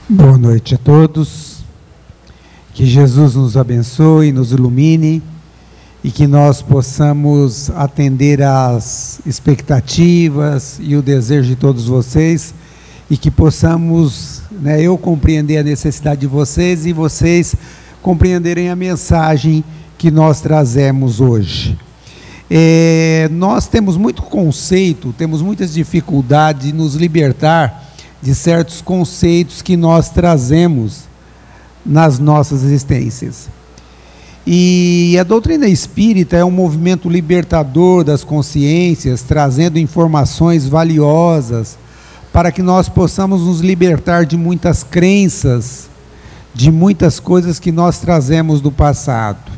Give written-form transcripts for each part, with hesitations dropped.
Boa noite a todos, que Jesus nos abençoe, nos ilumine e que nós possamos atender às expectativas e o desejo de todos vocês e que possamos, eu compreender a necessidade de vocês e vocês compreenderem a mensagem que nós trazemos hoje. Nós temos muito conceito, temos muitas dificuldades de nos libertar de certos conceitos que nós trazemos nas nossas existências. E a doutrina espírita é um movimento libertador das consciências, trazendo informações valiosas para que nós possamos nos libertar de muitas crenças, de muitas coisas que nós trazemos do passado.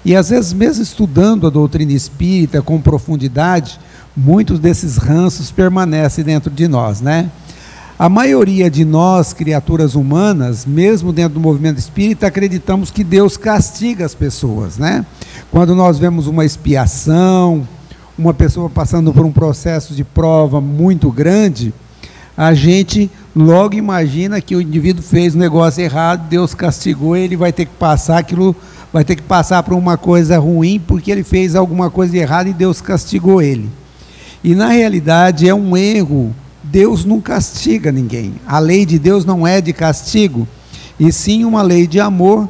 E às vezes, mesmo estudando a doutrina espírita com profundidade, muitos desses ranços permanecem dentro de nós, A maioria de nós, criaturas humanas, mesmo dentro do movimento espírita, acreditamos que Deus castiga as pessoas, Quando nós vemos uma expiação, uma pessoa passando por um processo de prova muito grande, a gente logo imagina que o indivíduo fez um negócio errado, Deus castigou, ele vai ter que passar aquilo, vai ter que passar por uma coisa ruim, porque ele fez alguma coisa errada e Deus castigou ele. E na realidade é um erro. Deus não castiga ninguém. A lei de Deus não é de castigo, e sim uma lei de amor,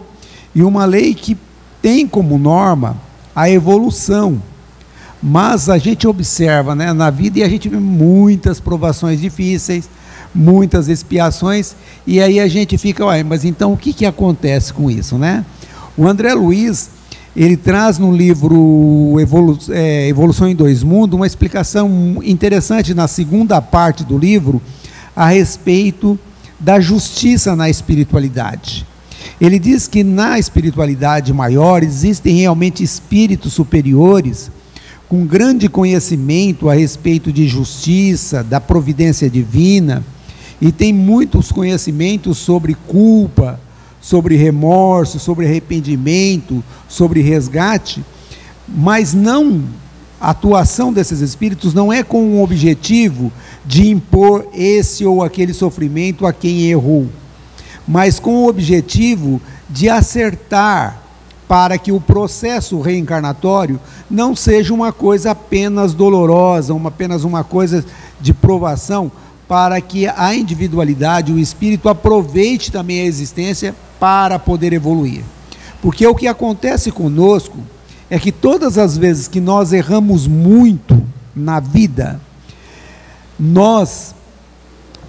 e uma lei que tem como norma a evolução. Mas a gente observa na vida, e a gente vê muitas provações difíceis, muitas expiações, e aí a gente fica, mas então o que acontece com isso, O André Luiz, ele traz no livro Evolução em Dois Mundos uma explicação interessante na segunda parte do livro a respeito da justiça na espiritualidade. Ele diz que na espiritualidade maior existem realmente espíritos superiores com grande conhecimento a respeito de justiça, da providência divina, e tem muitos conhecimentos sobre culpa, sobre remorso, sobre arrependimento, sobre resgate, mas a atuação desses espíritos não é com o objetivo de impor esse ou aquele sofrimento a quem errou, mas com o objetivo de acertar para que o processo reencarnatório não seja uma coisa apenas dolorosa, apenas uma coisa de provação, para que a individualidade, o espírito, aproveite também a existência para poder evoluir. Porque o que acontece conosco é que todas as vezes que nós erramos muito na vida, nós,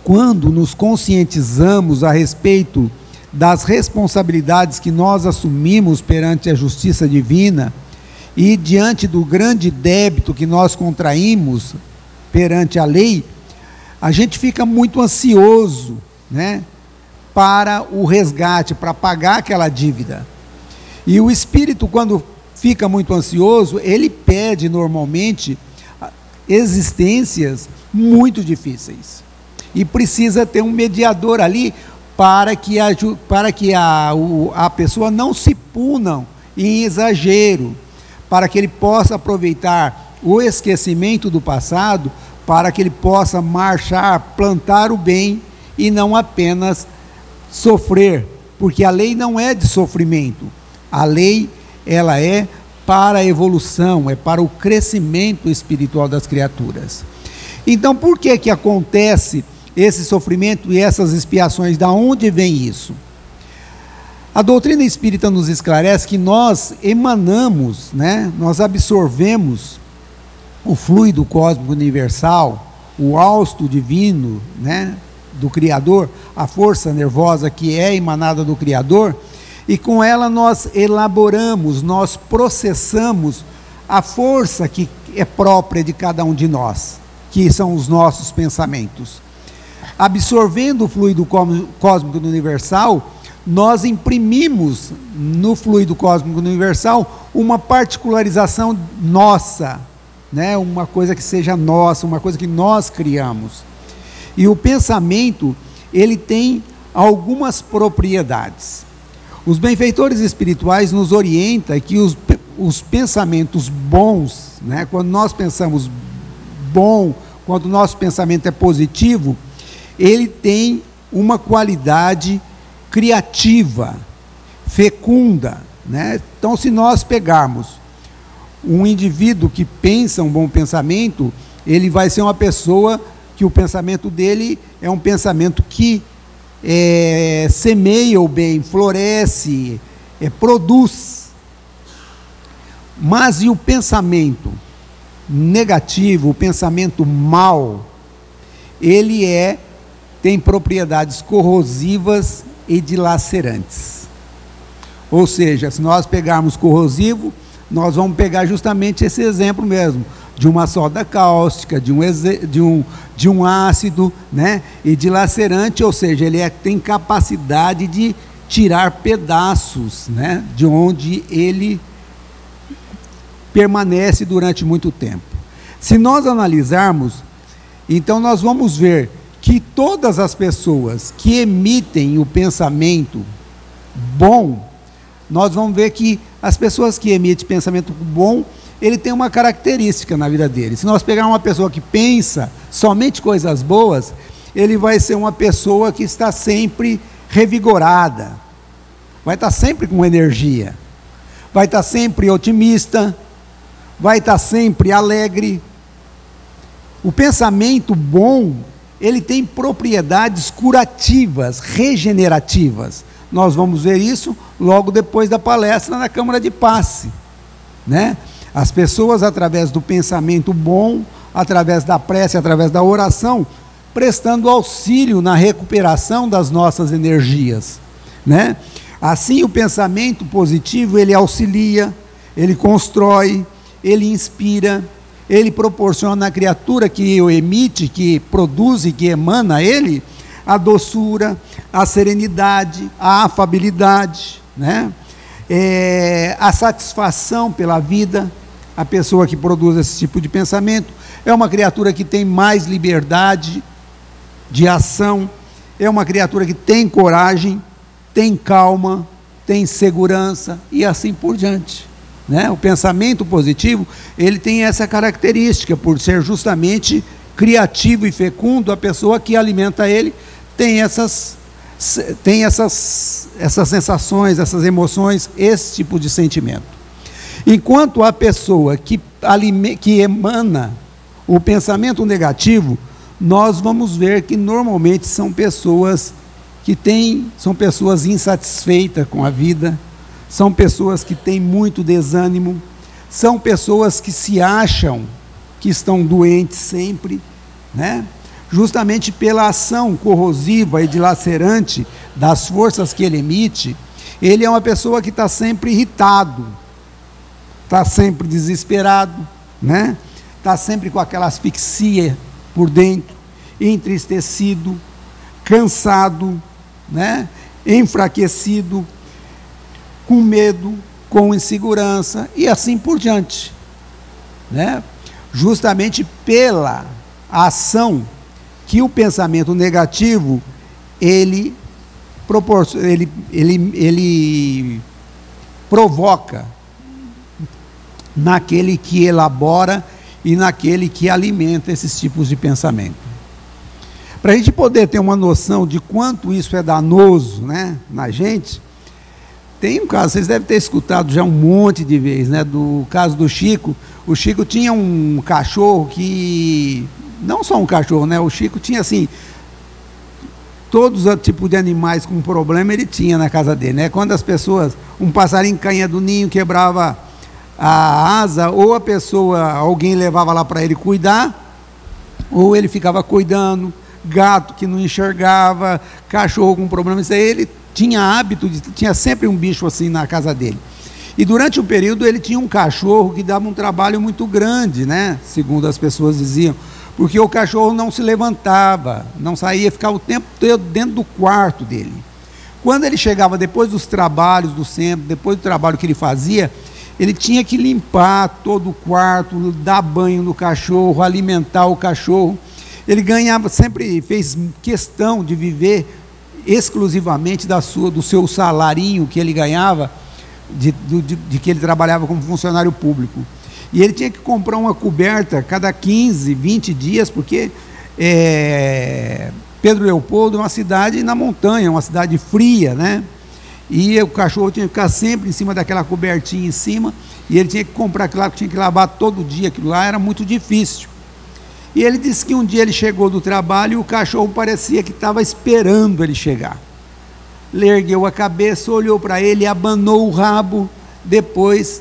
quando nos conscientizamos a respeito das responsabilidades que nós assumimos perante a justiça divina e diante do grande débito que nós contraímos perante a lei, a gente fica muito ansioso, para o resgate, para pagar aquela dívida. E o espírito, quando fica muito ansioso, ele pede normalmente existências muito difíceis. E precisa ter um mediador ali para que a pessoa não se puna em exagero, para que ele possa aproveitar o esquecimento do passado, para que ele possa marchar, plantar o bem e não apenas sofrer, porque a lei não é de sofrimento, a lei ela é para a evolução, é para o crescimento espiritual das criaturas. Então por que acontece esse sofrimento e essas expiações? Da onde vem isso? A doutrina espírita nos esclarece que nós emanamos, nós absorvemos o fluido cósmico universal, o hausto divino, do Criador, a força nervosa que é emanada do Criador, e com ela nós elaboramos, nós processamos a força que é própria de cada um de nós, que são os nossos pensamentos. Absorvendo o fluido cósmico universal, nós imprimimos no fluido cósmico universal uma particularização nossa, uma coisa que seja nossa, uma coisa que nós criamos. E o pensamento, ele tem algumas propriedades. Os benfeitores espirituais nos orientam que os pensamentos bons, quando nós pensamos bom, quando o nosso pensamento é positivo, ele tem uma qualidade criativa, fecunda, né? Então, se nós pegarmos um indivíduo que pensa um bom pensamento, ele vai ser uma pessoa que o pensamento dele é um pensamento que semeia o bem, floresce, produz. Mas e o pensamento negativo, o pensamento mau, ele tem propriedades corrosivas e dilacerantes. Ou seja, se nós pegarmos corrosivo, nós vamos pegar justamente esse exemplo mesmo, de uma soda cáustica, de um ácido, né? E dilacerante, ou seja, ele tem capacidade de tirar pedaços, né? De onde ele permanece durante muito tempo. Se nós analisarmos, então nós vamos ver que todas as pessoas que emitem o pensamento bom, nós vamos ver que as pessoas que emitem pensamento bom, ele tem uma característica na vida dele. Se nós pegarmos uma pessoa que pensa somente coisas boas, ele vai ser uma pessoa que está sempre revigorada, vai estar sempre com energia, vai estar sempre otimista, vai estar sempre alegre. O pensamento bom, ele tem propriedades curativas, regenerativas. Nós vamos ver isso logo depois da palestra na Câmara de Passe, né? As pessoas, através do pensamento bom, através da prece, através da oração, prestando auxílio na recuperação das nossas energias, né? Assim, o pensamento positivo, ele auxilia, ele constrói, ele inspira, ele proporciona à criatura que o emite, que produz e que emana ele, a doçura, a serenidade, a afabilidade, né? A satisfação pela vida. A pessoa que produz esse tipo de pensamento é uma criatura que tem mais liberdade de ação, é uma criatura que tem coragem, tem calma, tem segurança e assim por diante, né? O pensamento positivo, ele tem essa característica, por ser justamente criativo e fecundo, a pessoa que alimenta ele tem essas sensações, essas emoções, esse tipo de sentimento. Enquanto a pessoa que emana o pensamento negativo, nós vamos ver que normalmente são pessoas são pessoas insatisfeitas com a vida, são pessoas que têm muito desânimo, são pessoas que se acham que estão doentes sempre, né? Justamente pela ação corrosiva e dilacerante das forças que ele emite, ele é uma pessoa que está sempre irritado, está sempre desesperado, né? Está sempre com aquela asfixia por dentro, entristecido, cansado, né? Enfraquecido, com medo, com insegurança e assim por diante, né? Justamente pela ação que o pensamento negativo ele provoca naquele que elabora e naquele que alimenta esses tipos de pensamento. Para a gente poder ter uma noção de quanto isso é danoso, né, na gente, tem um caso, vocês devem ter escutado já um monte de vezes, né, do caso do Chico. O Chico tinha um cachorro que, não só um cachorro, né, o Chico tinha assim, todos os tipos de animais com problema ele tinha na casa dele, né? Quando as pessoas, um passarinho caía do ninho, quebrava a asa, ou alguém levava lá para ele cuidar, ou ele ficava cuidando, gato que não enxergava, cachorro com problema, isso aí ele tinha hábito, tinha sempre um bicho assim na casa dele. E durante um período ele tinha um cachorro que dava um trabalho muito grande, né? Segundo as pessoas diziam, porque o cachorro não se levantava, não saía, ficava o tempo todo dentro do quarto dele. Quando ele chegava depois dos trabalhos do centro, depois do trabalho que ele fazia, ele tinha que limpar todo o quarto, dar banho no cachorro, alimentar o cachorro. Ele sempre fez questão de viver exclusivamente do seu salarinho que ele ganhava, de que ele trabalhava como funcionário público. E ele tinha que comprar uma coberta cada 15, 20 dias, porque Pedro Leopoldo é uma cidade na montanha, uma cidade fria, né? E o cachorro tinha que ficar sempre em cima daquela cobertinha em cima, e ele tinha que comprar aquilo lá, tinha que lavar todo dia, aquilo lá era muito difícil. E ele disse que um dia ele chegou do trabalho e o cachorro parecia que estava esperando ele chegar. Ele ergueu a cabeça, olhou para ele, abanou o rabo, depois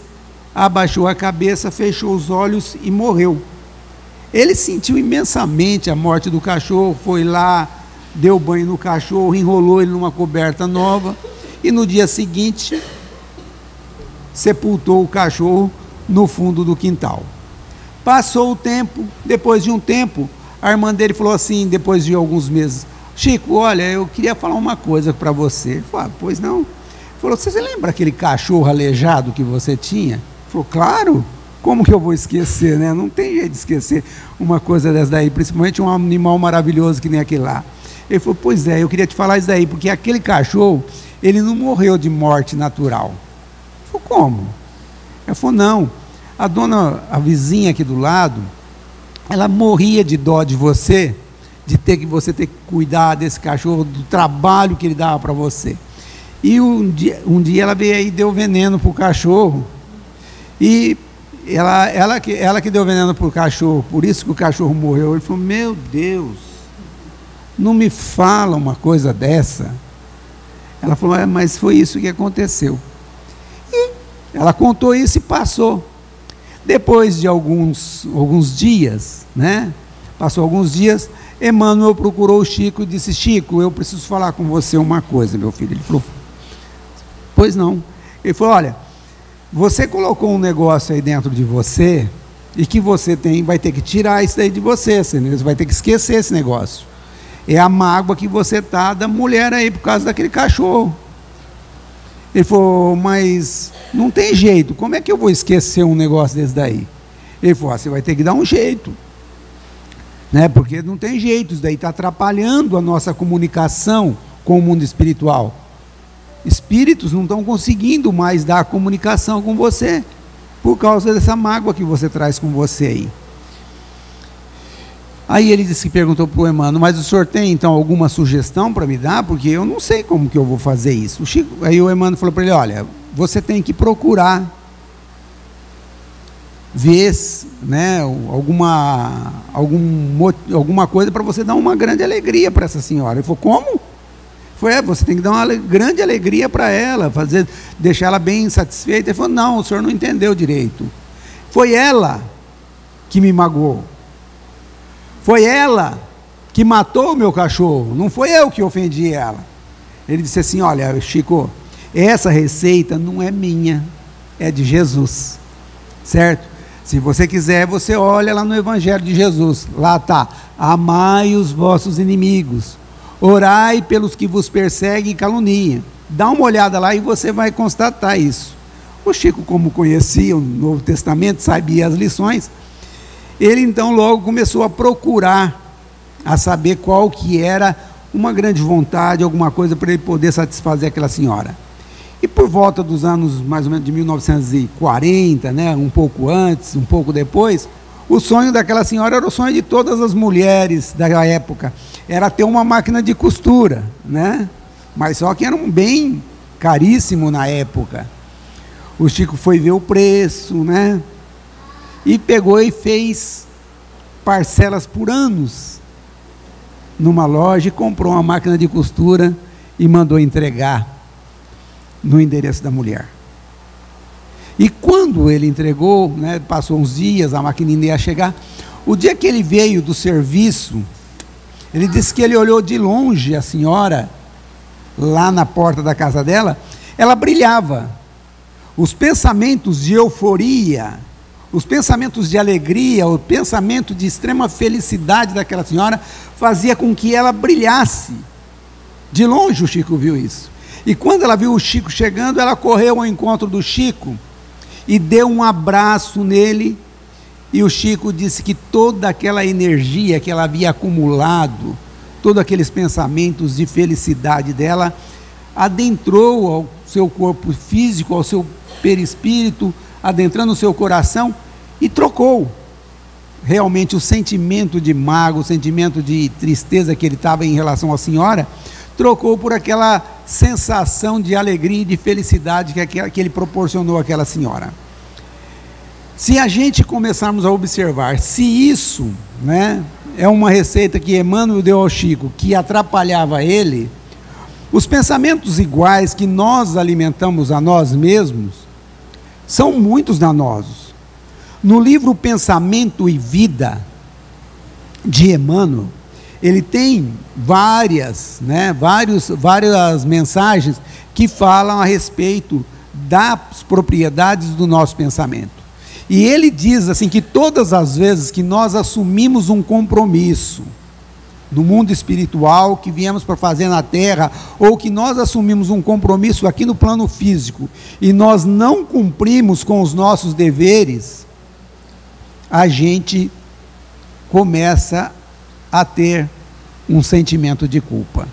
abaixou a cabeça, fechou os olhos e morreu. Ele sentiu imensamente a morte do cachorro, foi lá, deu banho no cachorro, enrolou ele numa coberta nova e no dia seguinte sepultou o cachorro no fundo do quintal. Passou o tempo, depois de um tempo, a irmã dele falou assim, depois de alguns meses: Chico, olha, eu queria falar uma coisa para você. Ele falou: pois não? Ele falou: você lembra aquele cachorro aleijado que você tinha? Ele falou: claro, como que eu vou esquecer, né? Não tem jeito de esquecer uma coisa dessa daí, principalmente um animal maravilhoso que nem aquele lá. Ele falou: pois é, eu queria te falar isso daí, porque aquele cachorro, ele não morreu de morte natural. Ele falou: como? Ele falou: não, a vizinha aqui do lado, ela morria de dó de você, de você ter que cuidar desse cachorro, do trabalho que ele dava para você. E um dia ela veio aí e deu veneno para o cachorro, e ela que deu veneno para o cachorro, por isso que o cachorro morreu. Ele falou: meu Deus, não me fala uma coisa dessa. Ela falou: mas foi isso que aconteceu. E ela contou isso e passou. Depois de alguns dias, né? Passou alguns dias, Emmanuel procurou o Chico e disse: Chico, eu preciso falar com você uma coisa, meu filho. Ele falou: pois não. Ele falou: olha, você colocou um negócio aí dentro de você e que você vai ter que tirar isso daí de você, você vai ter que esquecer esse negócio. É a mágoa que você está da mulher aí por causa daquele cachorro. Ele falou: mas não tem jeito, como é que eu vou esquecer um negócio desse daí? Ele falou: você vai ter que dar um jeito, né? Porque não tem jeito, isso daí está atrapalhando a nossa comunicação com o mundo espiritual. Espíritos não estão conseguindo mais dar comunicação com você, por causa dessa mágoa que você traz com você aí. Aí ele disse que perguntou para o Emmanuel: mas o senhor tem então alguma sugestão para me dar? Porque eu não sei como que eu vou fazer isso. Aí o Emmanuel falou para ele: olha, você tem que procurar ver, né, alguma coisa para você dar uma grande alegria para essa senhora. Ele falou: como? Foi: você tem que dar uma grande alegria para ela, deixar ela bem satisfeita. Ele falou: não, o senhor não entendeu direito. Foi ela que me magoou. Foi ela que matou o meu cachorro, não foi eu que ofendi ela. Ele disse assim: olha, Chico, essa receita não é minha, é de Jesus, certo? Se você quiser, você olha lá no Evangelho de Jesus, lá está: amai os vossos inimigos, orai pelos que vos perseguem e caluniam. Dá uma olhada lá e você vai constatar isso. O Chico, como conhecia o Novo Testamento, sabia as lições, ele então logo começou a procurar, a saber qual que era uma grande vontade, alguma coisa para ele poder satisfazer aquela senhora. E por volta dos anos mais ou menos de 1940, né, um pouco antes, um pouco depois, o sonho daquela senhora era o sonho de todas as mulheres da época, era ter uma máquina de costura, né? Mas só que era um bem caríssimo na época. O Chico foi ver o preço, né? E pegou e fez parcelas por anos numa loja e comprou uma máquina de costura e mandou entregar no endereço da mulher. E quando ele entregou, né, passou uns dias, a maquininha ia chegar. O dia que ele veio do serviço, ele disse que ele olhou de longe a senhora lá na porta da casa dela, ela brilhava. Os pensamentos de euforia, os pensamentos de alegria, o pensamento de extrema felicidade daquela senhora fazia com que ela brilhasse. De longe o Chico viu isso. E quando ela viu o Chico chegando, ela correu ao encontro do Chico e deu um abraço nele. E o Chico disse que toda aquela energia que ela havia acumulado, todos aqueles pensamentos de felicidade dela, adentrou ao seu corpo físico, ao seu perispírito, adentrando o seu coração e trocou. realmente o sentimento de mágoa, o sentimento de tristeza que ele estava em relação à senhora, trocou por aquela sensação de alegria e de felicidade que ele proporcionou àquela senhora. Se a gente começarmos a observar se isso, né, é uma receita que Emmanuel deu ao Chico, que atrapalhava ele, os pensamentos iguais que nós alimentamos a nós mesmos são muitos danosos. No livro Pensamento e Vida, de Emmanuel, ele tem várias mensagens que falam a respeito das propriedades do nosso pensamento. E ele diz assim que todas as vezes que nós assumimos um compromisso no mundo espiritual que viemos para fazer na Terra, ou que nós assumimos um compromisso aqui no plano físico e nós não cumprimos com os nossos deveres, a gente começa a ter um sentimento de culpa.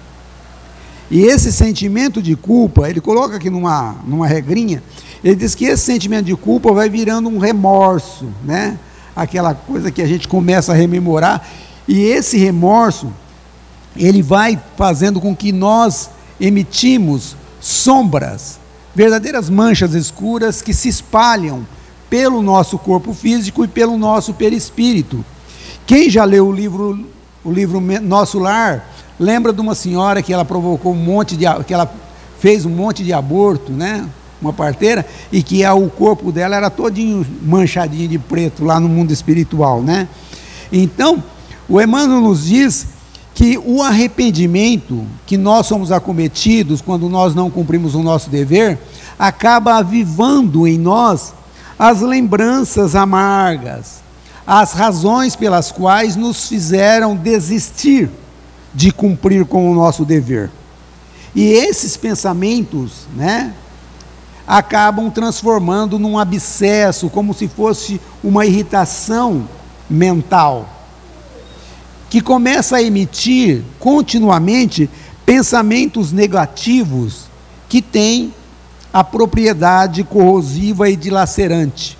E esse sentimento de culpa, ele coloca aqui numa regrinha, ele diz que esse sentimento de culpa vai virando um remorso, né? Aquela coisa que a gente começa a rememorar, e esse remorso, ele vai fazendo com que nós emitimos sombras, verdadeiras manchas escuras que se espalham pelo nosso corpo físico e pelo nosso perispírito. Quem já leu o livro Nosso Lar, lembra de uma senhora que ela provocou que ela fez um monte de aborto, né? Uma parteira, e que o corpo dela era todinho manchadinho de preto lá no mundo espiritual, né? Então, o Emmanuel nos diz que o arrependimento que nós somos acometidos quando nós não cumprimos o nosso dever, acaba avivando em nós as lembranças amargas, as razões pelas quais nos fizeram desistir de cumprir com o nosso dever. E esses pensamentos, né, acabam transformando num abscesso, como se fosse uma irritação mental, que começa a emitir continuamente pensamentos negativos que têm a propriedade corrosiva e dilacerante.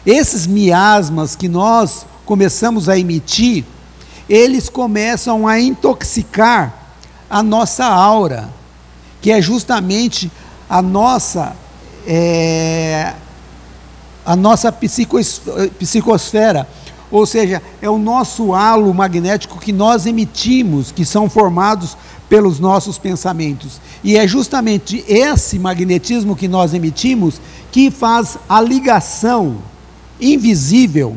Esses miasmas que nós começamos a emitir, eles começam a intoxicar a nossa aura, que é justamente a nossa psicosfera, ou seja, é o nosso halo magnético que nós emitimos, que são formados pelos nossos pensamentos. E é justamente esse magnetismo que nós emitimos que faz a ligação invisível,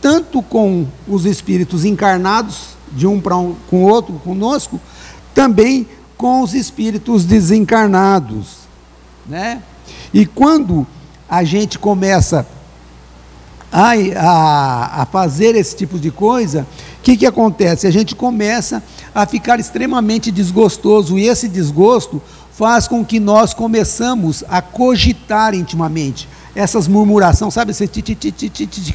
tanto com os espíritos encarnados, de um para um, com o outro, conosco, também com os espíritos desencarnados, né? E quando a gente começa a fazer esse tipo de coisa, o que acontece? A gente começa a ficar extremamente desgostoso, e esse desgosto faz com que nós começamos a cogitar intimamente. Essas murmurações, sabe, esse que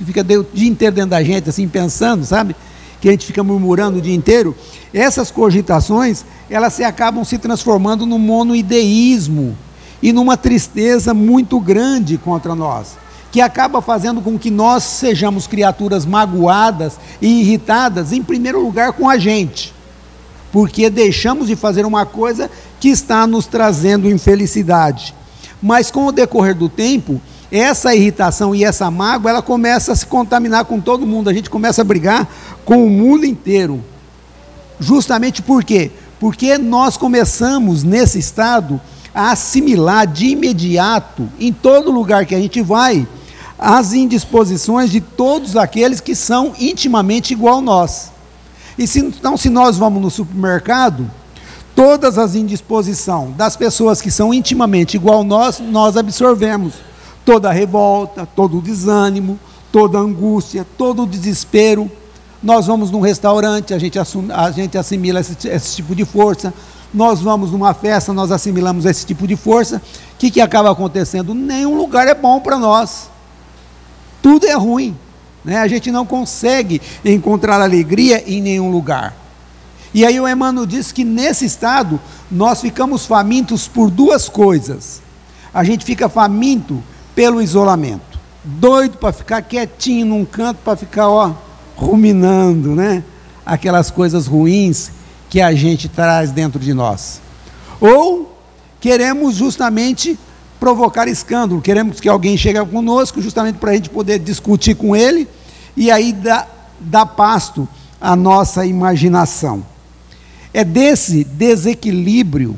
fica o dia inteiro dentro da gente, assim, pensando, sabe? Que a gente fica murmurando o dia inteiro. Essas cogitações, elas acabam se transformando num monoideísmo e numa tristeza muito grande contra nós, que acaba fazendo com que nós sejamos criaturas magoadas e irritadas, em primeiro lugar com a gente, porque deixamos de fazer uma coisa que está nos trazendo infelicidade. Mas com o decorrer do tempo, essa irritação e essa mágoa, ela começa a se contaminar com todo mundo, a gente começa a brigar com o mundo inteiro. Justamente por quê? Porque nós começamos nesse estado a assimilar de imediato, em todo lugar que a gente vai, as indisposições de todos aqueles que são intimamente igual a nós. Então, se nós vamos no supermercado, todas as indisposições das pessoas que são intimamente igual a nós absorvemos. Toda a revolta, todo o desânimo, toda a angústia, todo o desespero. Nós vamos num restaurante, a gente assimila esse tipo de força. Nós vamos numa festa, nós assimilamos esse tipo de força. O que acaba acontecendo? Nenhum lugar é bom para nós. Tudo é ruim, né? A gente não consegue encontrar alegria em nenhum lugar. E aí o Emmanuel diz que nesse estado nós ficamos famintos por duas coisas. A gente fica faminto pelo isolamento, doido para ficar quietinho num canto, para ficar ruminando, né? Aquelas coisas ruins que a gente traz dentro de nós. Ou queremos justamente provocar escândalo, queremos que alguém chegue conosco justamente para a gente poder discutir com ele, e aí dá pasto à nossa imaginação. É desse desequilíbrio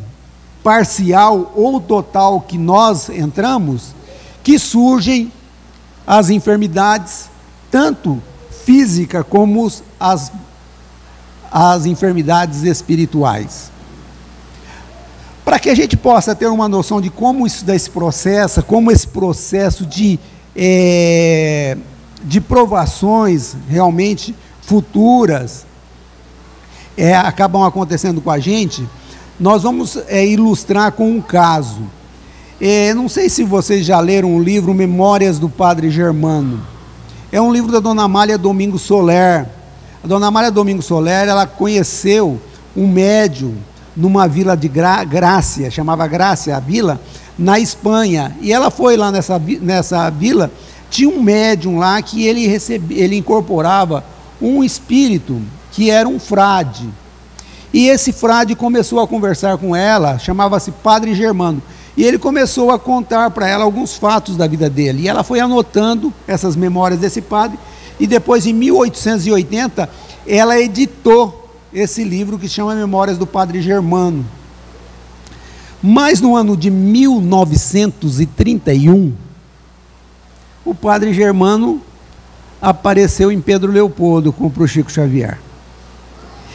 parcial ou total que nós entramos, que surgem as enfermidades, tanto física como as enfermidades espirituais. Para que a gente possa ter uma noção de como isso daí se processa, como esse processo de provações realmente futuras acabam acontecendo com a gente, nós vamos ilustrar com um caso. Não sei se vocês já leram o livro Memórias do Padre Germano. É um livro da Dona Amália Domingos Soler. A Dona Amália Domingos Soler, ela conheceu um médium numa vila de Grácia, chamava Grácia a vila, na Espanha. E ela foi lá nessa vila, tinha um médium lá que ele incorporava um espírito que era um frade. E esse frade começou a conversar com ela, chamava-se Padre Germano. E ele começou a contar para ela alguns fatos da vida dele. E ela foi anotando essas memórias desse padre. E depois, em 1880, ela editou esse livro que se chama Memórias do Padre Germano. Mas no ano de 1931, o Padre Germano apareceu em Pedro Leopoldo com o Chico Xavier.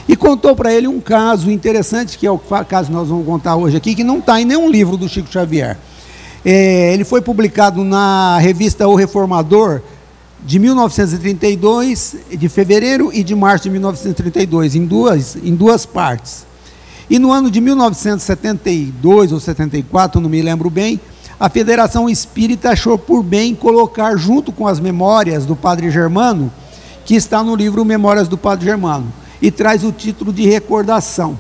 E contou para ele um caso interessante, que é o caso que nós vamos contar hoje aqui, que não está em nenhum livro do Chico Xavier. Ele foi publicado na revista O Reformador, de 1932, de fevereiro e de março de 1932, em duas partes. E no ano de 1972 ou 74, não me lembro bem, a Federação Espírita achou por bem colocar junto com as memórias do Padre Germano, que está no livro Memórias do Padre Germano, e traz o título de recordação.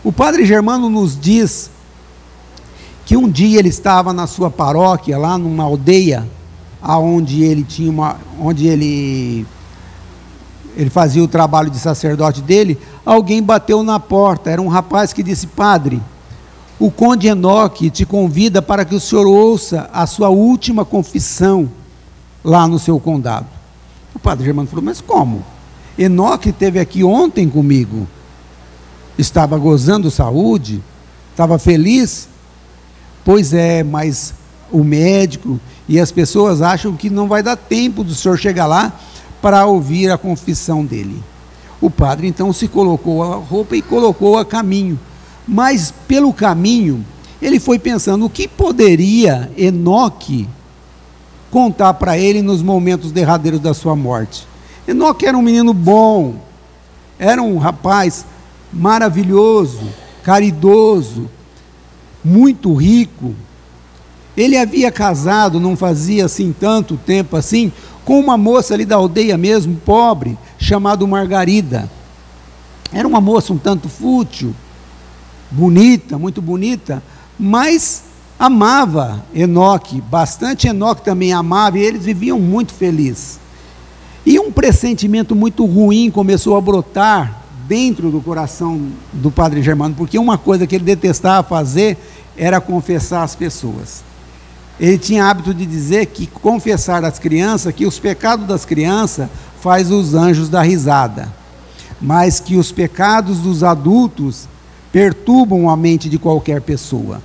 O Padre Germano nos diz que um dia ele estava na sua paróquia, lá numa aldeia, onde ele fazia o trabalho de sacerdote dele. Alguém bateu na porta, era um rapaz que disse: Padre, o Conde Enoque te convida para que o senhor ouça a sua última confissão lá no seu condado. O Padre Germano falou: mas como? Enoque esteve aqui ontem comigo, estava gozando saúde, estava feliz. Pois é, mas o médico e as pessoas acham que não vai dar tempo do senhor chegar lá para ouvir a confissão dele. O padre então se colocou a roupa e colocou a caminho, mas pelo caminho ele foi pensando o que poderia Enoque contar para ele nos momentos derradeiros da sua morte. Enoque era um menino bom, era um rapaz maravilhoso, caridoso, muito rico. Ele havia casado, não fazia assim tanto tempo assim, com uma moça ali da aldeia mesmo, pobre, chamada Margarida. Era uma moça um tanto fútil, bonita, muito bonita, mas amava Enoque, bastante. Enoque também amava, e eles viviam muito felizes. E um pressentimento muito ruim começou a brotar dentro do coração do Padre Germano, porque uma coisa que ele detestava fazer era confessar as pessoas. Ele tinha hábito de dizer que confessar às crianças, que os pecados das crianças faz os anjos dar risada, mas que os pecados dos adultos perturbam a mente de qualquer pessoa.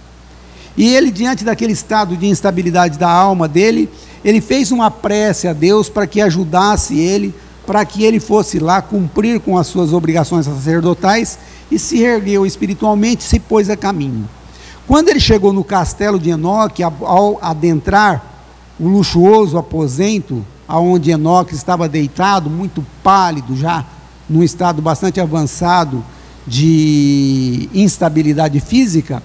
E ele, diante daquele estado de instabilidade da alma dele, ele fez uma prece a Deus para que ajudasse ele, para que ele fosse lá cumprir com as suas obrigações sacerdotais, e se ergueu espiritualmente, se pôs a caminho. Quando ele chegou no castelo de Enoque, ao adentrar o luxuoso aposento, onde Enoque estava deitado, muito pálido, já num estado bastante avançado de instabilidade física,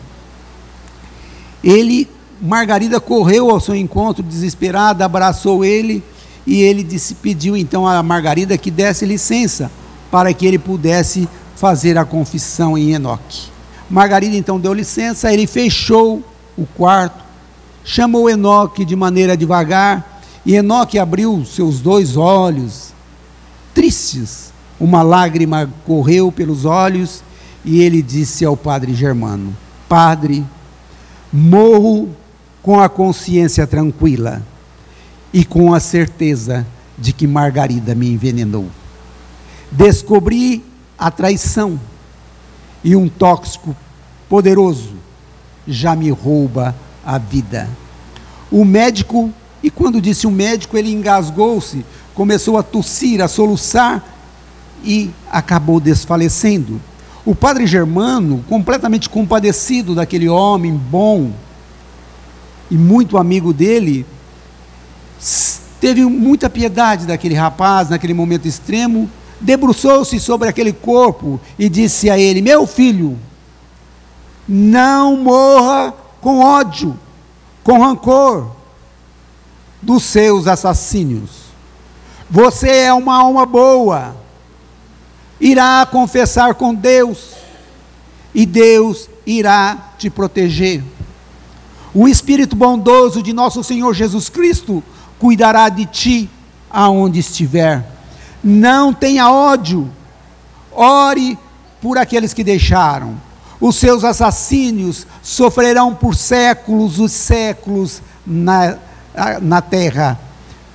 Margarida correu ao seu encontro desesperada, abraçou ele, e ele pediu então a Margarida que desse licença para que ele pudesse fazer a confissão em Enoque. Margarida então deu licença, ele fechou o quarto, chamou Enoque de maneira devagar, e Enoque abriu seus dois olhos, tristes. Uma lágrima correu pelos olhos e ele disse ao padre Germano: Padre, morro com a consciência tranquila e com a certeza de que Margarida me envenenou. Descobri a traição e um tóxico poderoso já me rouba a vida. O médico, e quando disse o médico, ele engasgou-se, começou a tossir, a soluçar e acabou desfalecendo. O padre Germano, completamente compadecido daquele homem bom e muito amigo dele, teve muita piedade daquele rapaz naquele momento extremo, debruçou-se sobre aquele corpo e disse a ele: meu filho, não morra com ódio, com rancor dos seus assassinos. Você é uma alma boa, irá confessar com Deus e Deus irá te proteger. O Espírito bondoso de nosso Senhor Jesus Cristo cuidará de ti aonde estiver. Não tenha ódio, ore por aqueles que deixaram. Os seus assassinos sofrerão por séculos os séculos na terra.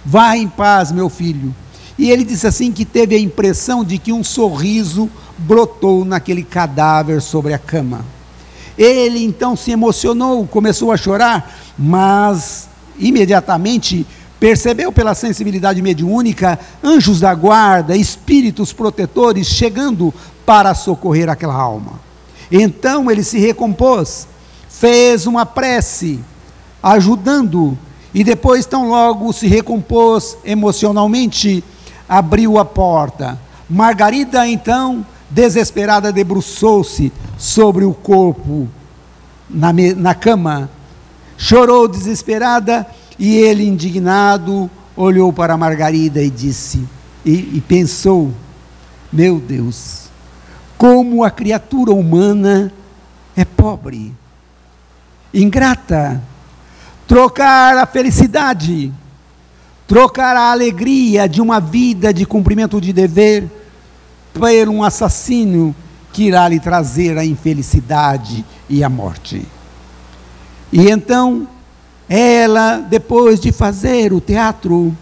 Vá em paz, meu filho. E ele disse assim que teve a impressão de que um sorriso brotou naquele cadáver sobre a cama. Ele então se emocionou, começou a chorar, mas imediatamente percebeu pela sensibilidade mediúnica anjos da guarda, espíritos protetores chegando para socorrer aquela alma. Então ele se recompôs, fez uma prece, ajudando, e depois tão logo se recompôs emocionalmente, abriu a porta. Margarida então, desesperada, debruçou-se sobre o corpo na cama, chorou desesperada, e ele, indignado, olhou para Margarida e disse, e pensou: meu Deus, como a criatura humana é pobre, ingrata. Trocar a felicidade, trocar a alegria de uma vida de cumprimento de dever por um assassino que irá lhe trazer a infelicidade e a morte. E então ela, depois de fazer o teatro,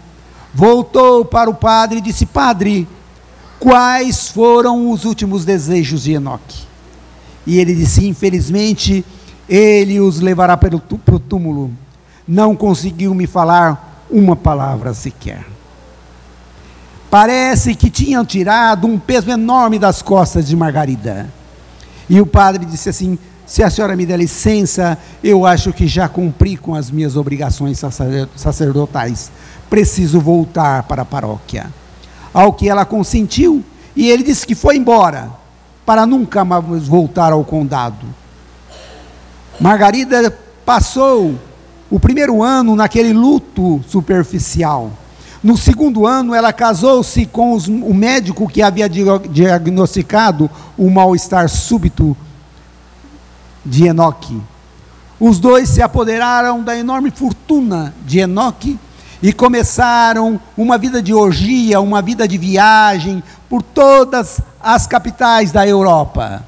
voltou para o padre e disse: Padre, quais foram os últimos desejos de Enoque? E ele disse: infelizmente ele os levará para o túmulo. Não conseguiu me falar uma palavra sequer. Parece que tinham tirado um peso enorme das costas de Margarida. E o padre disse assim: se a senhora me der licença, eu acho que já cumpri com as minhas obrigações sacerdotais. Preciso voltar para a paróquia. Ao que ela consentiu, e ele disse que foi embora, para nunca mais voltar ao condado. Margarida passou o primeiro ano naquele luto superficial. No segundo ano, ela casou-se com o médico que havia diagnosticado o mal-estar súbito de Enoque. Os dois se apoderaram da enorme fortuna de Enoque e começaram uma vida de orgia, uma vida de viagem por todas as capitais da Europa,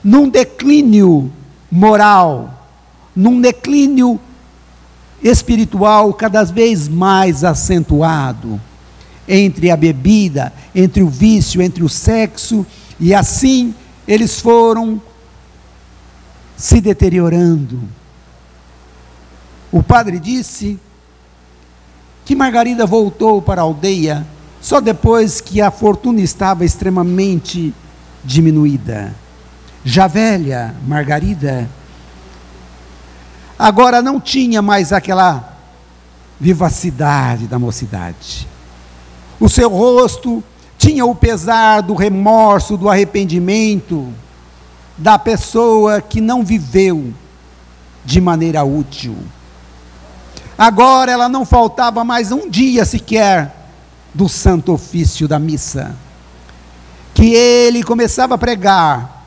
num declínio moral, num declínio espiritual cada vez mais acentuado, entre a bebida, entre o vício, entre o sexo, e assim eles foram se deteriorando. O padre disse que Margarida voltou para a aldeia só depois que a fortuna estava extremamente diminuída. Já velha, Margarida agora não tinha mais aquela vivacidade da mocidade. O seu rosto tinha o pesar do remorso, do arrependimento da pessoa que não viveu de maneira útil. Agora ela não faltava mais um dia sequer do santo ofício da missa, que ele começava a pregar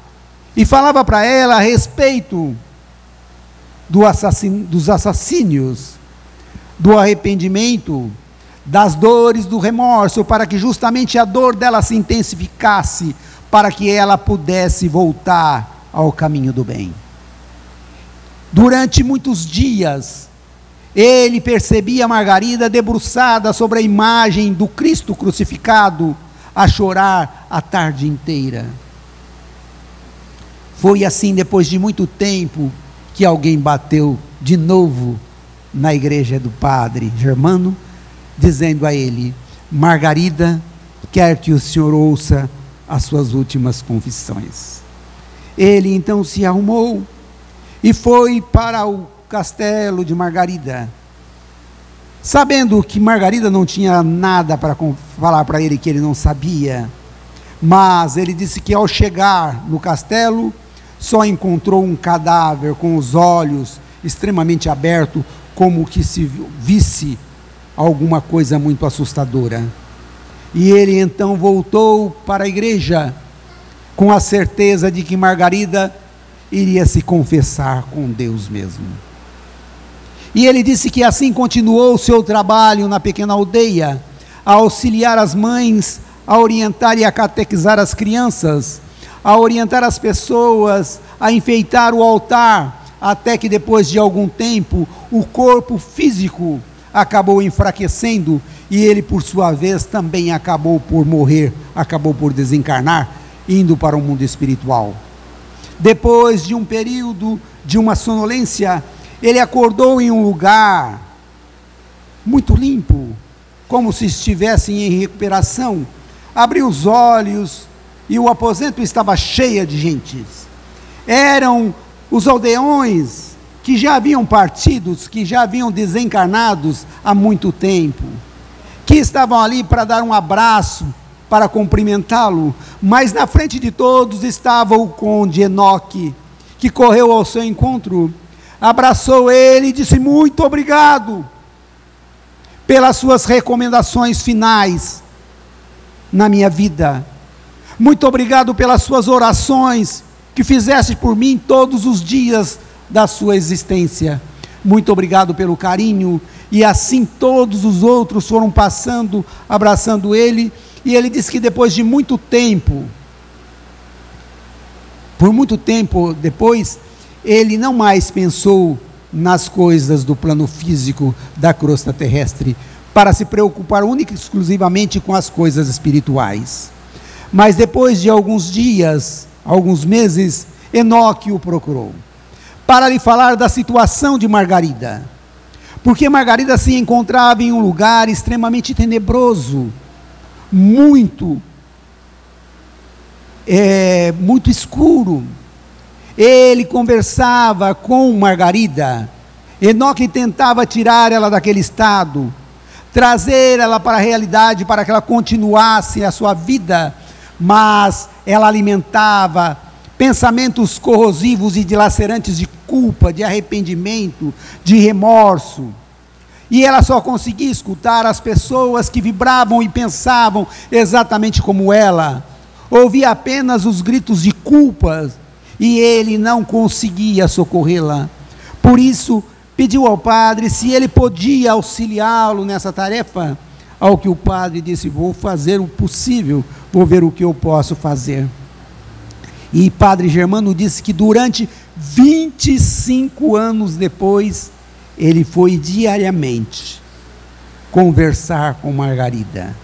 e falava para ela a respeito dos assassínios, do arrependimento, das dores do remorso, para que justamente a dor dela se intensificasse, para que ela pudesse voltar ao caminho do bem. Durante muitos dias, ele percebia Margarida debruçada sobre a imagem do Cristo crucificado, a chorar a tarde inteira. Foi assim, depois de muito tempo, que alguém bateu de novo na igreja do padre Germano, dizendo a ele: Margarida quer que o senhor ouça as suas últimas confissões. Ele então se arrumou e foi para o castelo de Margarida, sabendo que Margarida não tinha nada para falar para ele, que ele não sabia. Mas ele disse que ao chegar no castelo, só encontrou um cadáver com os olhos extremamente abertos, como que se visse alguma coisa muito assustadora. E ele então voltou para a igreja com a certeza de que Margarida iria se confessar com Deus mesmo. E ele disse que assim continuou o seu trabalho na pequena aldeia, a auxiliar as mães, a orientar e a catequizar as crianças, a orientar as pessoas, a enfeitar o altar, até que depois de algum tempo, o corpo físico acabou enfraquecendo, e ele por sua vez também acabou por morrer, acabou por desencarnar, indo para o mundo espiritual. Depois de um período de uma sonolência, ele acordou em um lugar muito limpo, como se estivesse em recuperação. Abriu os olhos e o aposento estava cheio de gente. Eram os aldeões que já haviam partido, que já haviam desencarnados há muito tempo, que estavam ali para dar um abraço, para cumprimentá-lo. Mas na frente de todos estava o conde Enoque, que correu ao seu encontro, abraçou ele e disse: muito obrigado pelas suas recomendações finais na minha vida, muito obrigado pelas suas orações que fizeste por mim todos os dias da sua existência, muito obrigado pelo carinho. E assim todos os outros foram passando, abraçando ele. E ele disse que depois de muito tempo, por muito tempo depois, ele não mais pensou nas coisas do plano físico da crosta terrestre, para se preocupar única e exclusivamente com as coisas espirituais. Mas depois de alguns dias, alguns meses, Enoque o procurou, para lhe falar da situação de Margarida, porque Margarida se encontrava em um lugar extremamente tenebroso, muito escuro. Ele conversava com Margarida, Enoque tentava tirar ela daquele estado, trazer ela para a realidade, para que ela continuasse a sua vida, mas ela alimentava pensamentos corrosivos e dilacerantes de culpa, de arrependimento, de remorso. E ela só conseguia escutar as pessoas que vibravam e pensavam exatamente como ela. Ouvia apenas os gritos de culpa, e ele não conseguia socorrê-la. Por isso, pediu ao padre se ele podia auxiliá-lo nessa tarefa, ao que o padre disse: vou fazer o possível, vou ver o que eu posso fazer. E padre Germano disse que durante 25 anos depois, ele foi diariamente conversar com Margarida,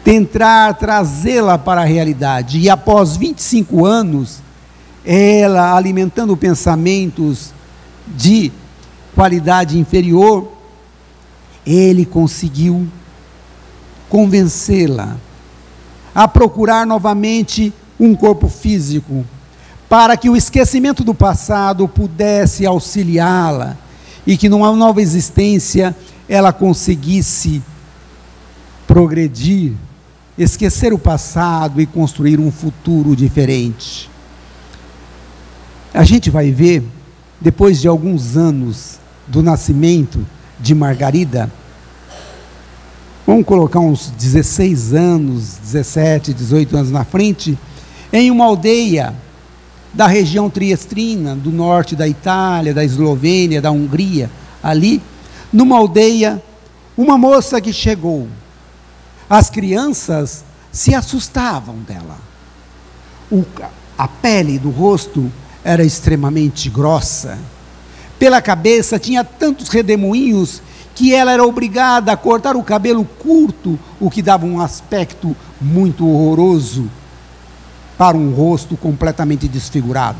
tentar trazê-la para a realidade. E após 25 anos, ela alimentando pensamentos de qualidade inferior, ele conseguiu convencê-la a procurar novamente um corpo físico, para que o esquecimento do passado pudesse auxiliá-la, e que numa nova existência ela conseguisse progredir, esquecer o passado e construir um futuro diferente. A gente vai ver, depois de alguns anos do nascimento de Margarida, vamos colocar uns 16 anos, 17, 18 anos na frente, em uma aldeia da região triestrina, do norte da Itália, da Eslovênia, da Hungria, ali, numa aldeia uma moça que chegou. As crianças se assustavam dela. A pele do rosto era extremamente grossa. Pela cabeça tinha tantos redemoinhos que ela era obrigada a cortar o cabelo curto, o que dava um aspecto muito horroroso para um rosto completamente desfigurado.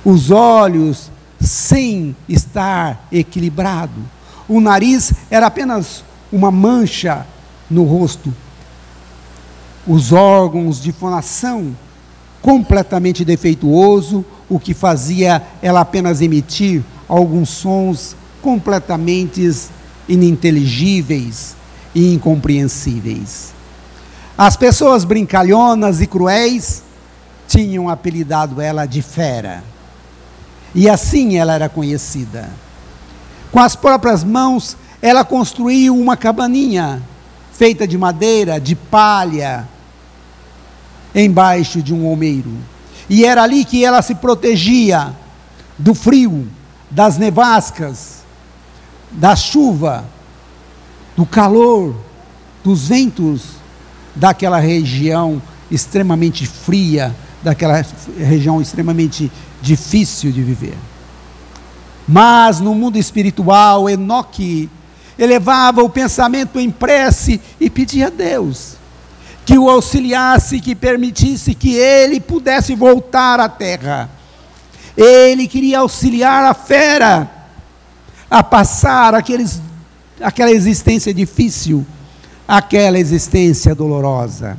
Os olhos sem estar equilibrado. O nariz era apenas uma mancha no rosto. Os órgãos de fonação completamente defeituoso, o que fazia ela apenas emitir alguns sons completamente ininteligíveis e incompreensíveis. As pessoas brincalhonas e cruéis tinham apelidado ela de fera. E assim ela era conhecida. Com as próprias mãos, ela construiu uma cabaninha feita de madeira, de palha, embaixo de um oumeiro. E era ali que ela se protegia do frio, das nevascas, da chuva, do calor, dos ventos daquela região extremamente fria, daquela região extremamente difícil de viver. Mas no mundo espiritual, Enoque elevava o pensamento em prece e pedia a Deus que o auxiliasse, que permitisse que ele pudesse voltar à terra. Ele queria auxiliar a fera a passar aquela existência difícil, aquela existência dolorosa.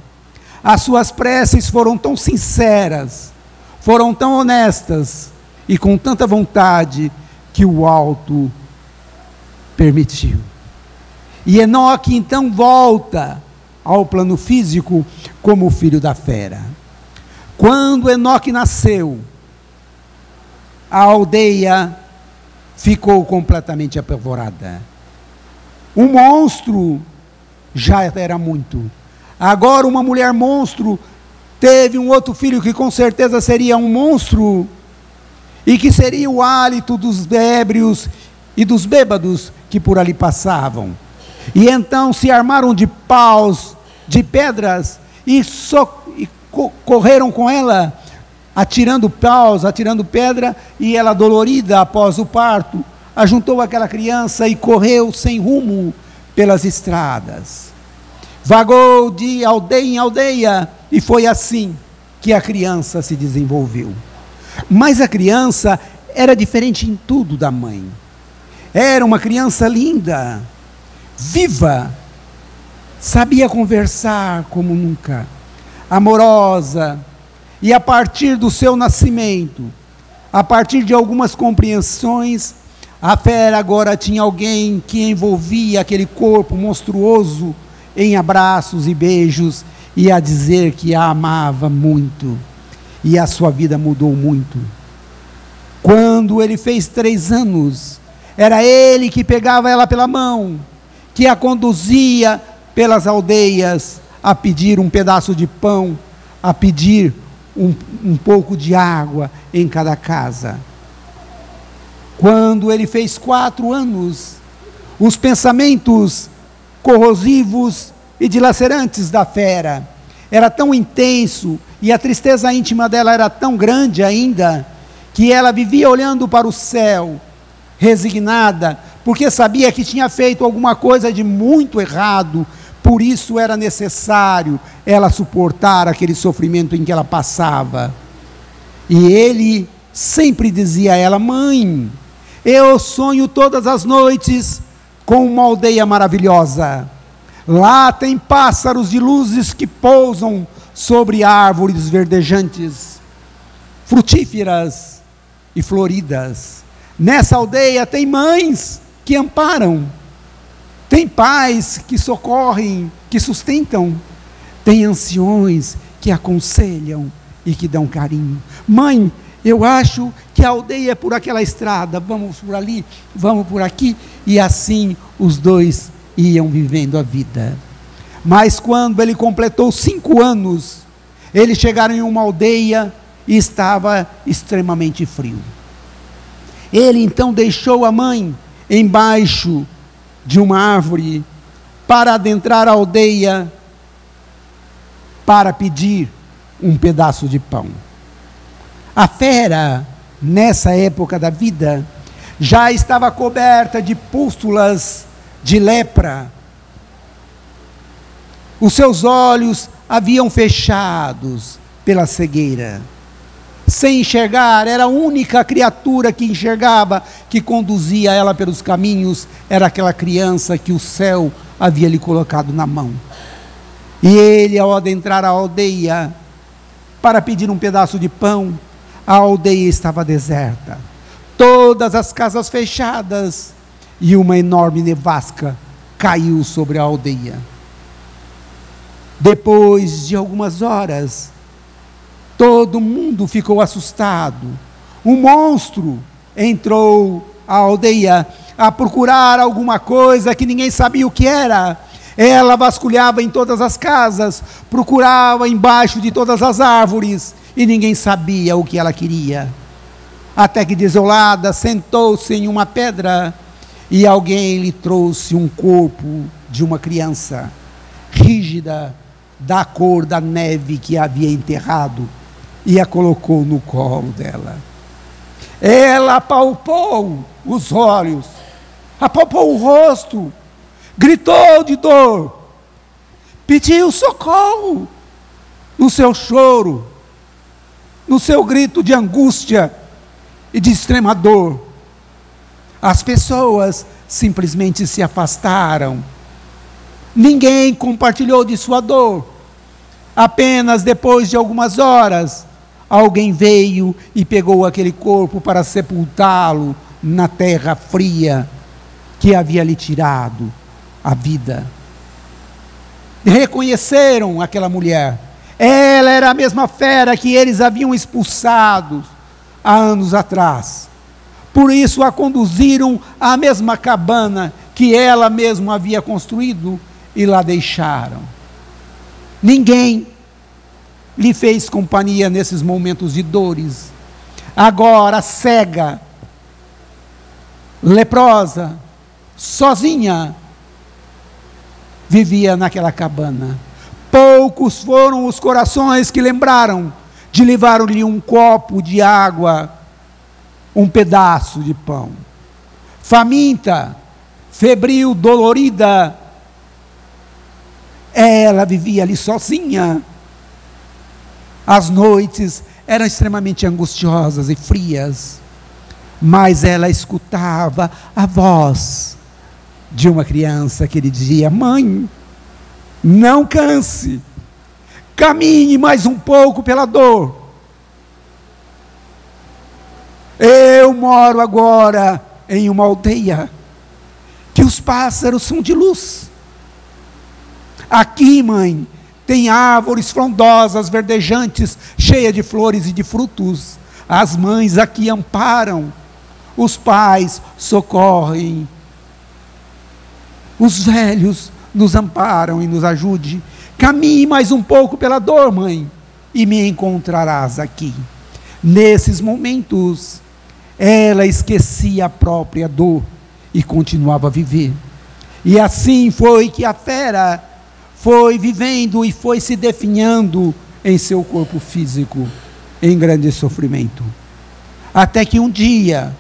As suas preces foram tão sinceras, foram tão honestas e com tanta vontade que o alto permitiu. E Enoque então volta ao plano físico como filho da fera. Quando Enoque nasceu, a aldeia ficou completamente apavorada. Um monstro já era muito. Agora uma mulher monstro teve um outro filho que com certeza seria um monstro e que seria o hálito dos ébrios e dos bêbados que por ali passavam. E então se armaram de paus, de pedras e correram com ela, atirando paus, atirando pedra, e ela, dolorida após o parto, ajuntou aquela criança e correu sem rumo pelas estradas. Vagou de aldeia em aldeia, e foi assim que a criança se desenvolveu. Mas a criança era diferente em tudo da mãe. Era uma criança linda, viva, sabia conversar como nunca, amorosa, e a partir do seu nascimento, a partir de algumas compreensões, a fera agora tinha alguém que envolvia aquele corpo monstruoso em abraços e beijos, e a dizer que a amava muito, e a sua vida mudou muito. Quando ele fez 3 anos, era ele que pegava ela pela mão, que a conduzia pelas aldeias, a pedir um pedaço de pão, a pedir um pouco de água em cada casa. Quando ele fez 4 anos, os pensamentos corrosivos e dilacerantes da fera era tão intenso, e a tristeza íntima dela era tão grande ainda, que ela vivia olhando para o céu, resignada, porque sabia que tinha feito alguma coisa de muito errado. Por isso era necessário ela suportar aquele sofrimento em que ela passava. E ele sempre dizia a ela: mãe, eu sonho todas as noites com uma aldeia maravilhosa. Lá tem pássaros de luzes que pousam sobre árvores verdejantes, frutíferas e floridas. Nessa aldeia tem mães que amparam, tem pais que socorrem, que sustentam, tem anciões que aconselham e que dão carinho. Mãe, eu acho que a aldeia é por aquela estrada, vamos por ali, vamos por aqui. E assim os dois iam vivendo a vida. Mas quando ele completou 5 anos, eles chegaram em uma aldeia e estava extremamente frio. Ele então deixou a mãe embaixo de uma árvore para adentrar a aldeia para pedir um pedaço de pão. A fera, nessa época da vida, já estava coberta de pústulas de lepra. Os seus olhos haviam fechados pela cegueira. Sem enxergar, era a única criatura que enxergava, que conduzia ela pelos caminhos, era aquela criança que o céu havia lhe colocado na mão. E ele, ao adentrar a aldeia para pedir um pedaço de pão, a aldeia estava deserta, todas as casas fechadas, e uma enorme nevasca caiu sobre a aldeia. Depois de algumas horas, todo mundo ficou assustado. Um monstro entrou à aldeia a procurar alguma coisa que ninguém sabia o que era. Ela vasculhava em todas as casas, procurava embaixo de todas as árvores, e ninguém sabia o que ela queria. Até que, desolada, sentou-se em uma pedra, e alguém lhe trouxe um corpo de uma criança, rígida, da cor da neve que havia enterrado, e a colocou no colo dela. Ela apalpou os olhos, apalpou o rosto, gritou de dor, pediu socorro. No seu choro, no seu grito de angústia e de extrema dor, as pessoas simplesmente se afastaram. Ninguém compartilhou de sua dor. Apenas depois de algumas horas, alguém veio e pegou aquele corpo para sepultá-lo na terra fria que havia lhe tirado a vida. Reconheceram aquela mulher. Ela era a mesma fera que eles haviam expulsado há anos atrás. Por isso a conduziram à mesma cabana que ela mesma havia construído e lá deixaram. Ninguém lhe fez companhia nesses momentos de dores. Agora, cega, leprosa, sozinha, vivia naquela cabana. Poucos foram os corações que lembraram de levar-lhe um copo de água, um pedaço de pão. Faminta, febril, dolorida, ela vivia ali sozinha. As noites eram extremamente angustiosas e frias, mas ela escutava a voz de uma criança que lhe dizia: mãe, não canse, caminhe mais um pouco pela dor. Eu moro agora em uma aldeia que os pássaros são de luz. Aqui, mãe, tem árvores frondosas, verdejantes, cheias de flores e de frutos. As mães aqui amparam, os pais socorrem, os velhos nos amparam e nos ajudem. Caminhe mais um pouco pela dor, mãe, e me encontrarás aqui. Nesses momentos, ela esquecia a própria dor e continuava a viver. E assim foi que a fera foi vivendo e foi se definhando em seu corpo físico, em grande sofrimento. Até que um dia,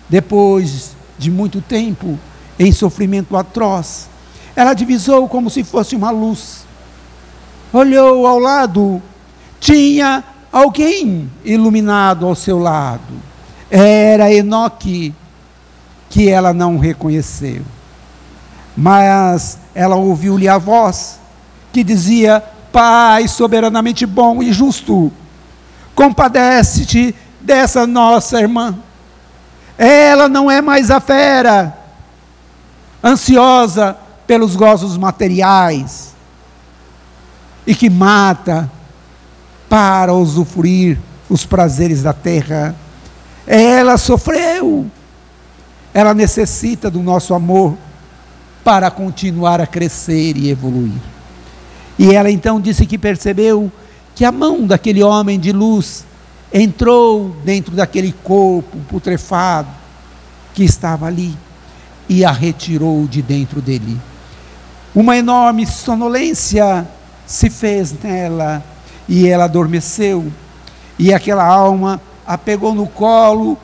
depois de muito tempo, em sofrimento atroz, ela divisou como se fosse uma luz. Olhou ao lado, tinha alguém iluminado ao seu lado. Era Enoque, que ela não reconheceu. Mas ela ouviu-lhe a voz que dizia: Pai soberanamente bom e justo, compadece-te dessa nossa irmã. Ela não é mais a fera, ansiosa pelos gozos materiais, e que mata para usufruir os prazeres da terra. Ela sofreu, ela necessita do nosso amor para continuar a crescer e evoluir. E ela então disse que percebeu que a mão daquele homem de luz entrou dentro daquele corpo putrefado que estava ali e a retirou de dentro dele. uma enorme sonolência se fez nela, e ela adormeceu, e aquela alma a pegou no colo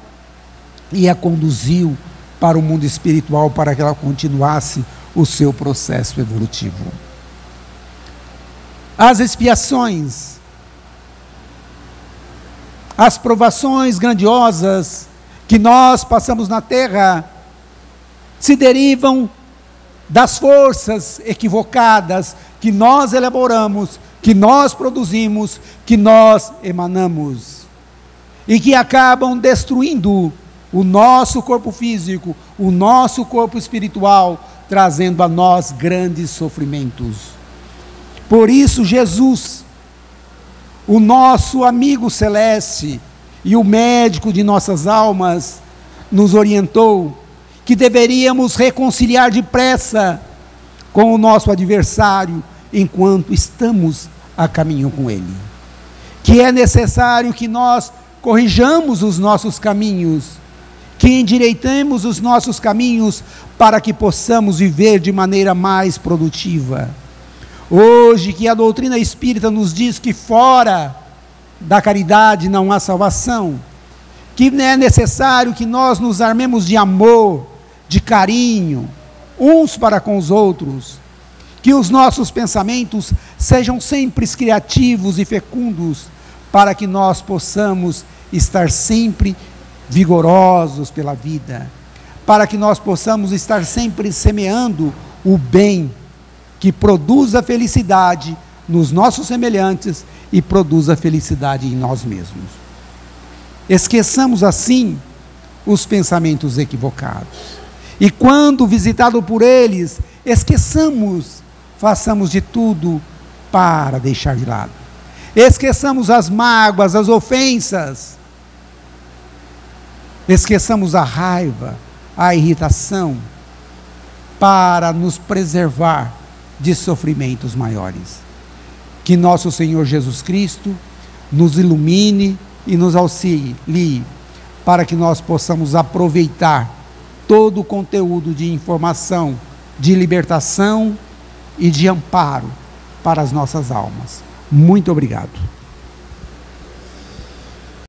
e a conduziu para o mundo espiritual, para que ela continuasse o seu processo evolutivo. As expiações, as provações grandiosas que nós passamos na terra, se derivam das forças equivocadas que nós elaboramos, que nós produzimos, que nós emanamos, e que acabam destruindo o nosso corpo físico, o nosso corpo espiritual, trazendo a nós grandes sofrimentos. Por isso Jesus, o nosso amigo celeste e o médico de nossas almas, nos orientou que deveríamos reconciliar depressa com o nosso adversário enquanto estamos a caminho com ele. Que é necessário que nós corrijamos os nossos caminhos, que endireitemos os nossos caminhos para que possamos viver de maneira mais produtiva. Hoje que a doutrina espírita nos diz que fora da caridade não há salvação, que é necessário que nós nos armemos de amor, de carinho, uns para com os outros, que os nossos pensamentos sejam sempre criativos e fecundos, para que nós possamos estar sempre vigorosos pela vida, para que nós possamos estar sempre semeando o bem, que produza felicidade nos nossos semelhantes e produza felicidade em nós mesmos. Esqueçamos assim os pensamentos equivocados, e quando visitado por eles, façamos de tudo para deixar de lado. Esqueçamos as mágoas, as ofensas, esqueçamos a raiva, a irritação, para nos preservar de sofrimentos maiores. Que nosso Senhor Jesus Cristo nos ilumine e nos auxilie, para que nós possamos aproveitar todo o conteúdo de informação, de libertação e de amparo para as nossas almas. Muito obrigado.